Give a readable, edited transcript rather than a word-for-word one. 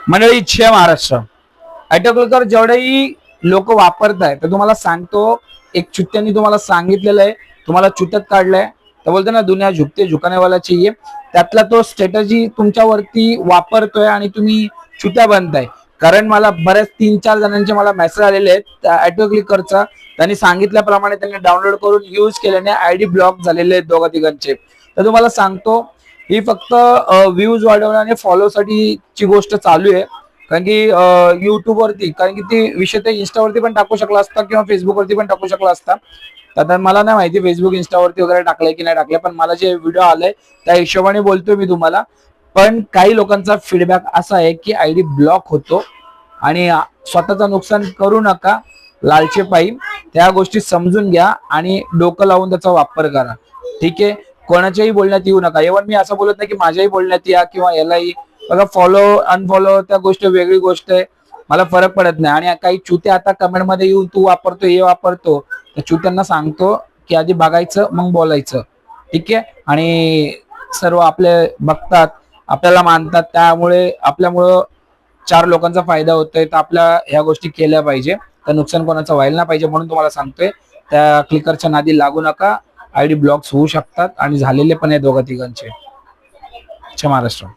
मंडळी जय Maharashtra. Auto clicker जेवढेही लोक वापरताय तर तुम्हाला सांगतो, एक चुत्त्यांनी तुम्हाला सांगितलेलं आहे, तुम्हाला चुत्यात काढलंय. तर बोलतो ना, दुनिया झुकते झुकाने वाला चाहिए. त्यातला तो स्ट्रॅटेजी तुमच्यावरती वापरतोय आणि तुम्ही चुत्या बनताय. कारण मला बऱ्याच 3-4 जणांचे मला मेसेज आलेले आहेत ऑटो क्लिकरचा. त्यांनी सांगितल्याप्रमाणे त्यांनी डाउनलोड करून युज केल्याने आयडी ब्लॉक झालेले आहेत दोघा तिघांचे. तर तुम्हाला सांगतो, ही फक्त व्ह्यूज वाढवण्याने फॉलो साठीची गोष्ट चालू आहे. कारण की युट्यूब वरती, कारण की ती विषय ते इंस्टावरती पण टाकू शकला असता किंवा फेसबुक वरती पण टाकू शकला असता. तर मला नाही माहिती फेसबुक इंस्टावरती वगैरे टाकलंय की नाही टाकलंय, पण मला जे व्हिडिओ आलाय त्या हिशोबाने बोलतोय मी तुम्हाला. पण काही लोकांचा फीडबॅक असा आहे की आयडी ब्लॉक होतो आणि स्वतःचं नुकसान करू नका लालचे पायी. त्या गोष्टी समजून घ्या आणि डोकं लावून त्याचा वापर करा. ठीक आहे, कोणाच्याही बोलण्यात येऊ नका. इव्हन मी असं बोलत नाही की माझ्याही बोलण्यात या किंवा यालाही. बघा, फॉलो अनफॉलो त्या गोष्ट वेगळी गोष्ट आहे, मला फरक पडत नाही. आणि काही चुते आता कमेंट मध्ये येऊन तू वापरतो हे वापरतो, त्या चुत्यांना सांगतो की आधी बघायचं मग बोलायचं. ठीक आहे, आणि सर्व आपले बघतात, आपल्याला मानतात, त्यामुळे आपल्यामुळं 4 लोकांचा फायदा होतोय. तर आपल्या ह्या गोष्टी केल्या पाहिजे, तर नुकसान कोणाचं व्हायला नाही पाहिजे. म्हणून तुम्हाला सांगतोय, त्या क्लिकरच्या नादी लागू नका. आयडी ब्लॉक्स होऊ शकतात आणि झालेले पण आहे दोघा तिघांचे. जय महाराष्ट्र.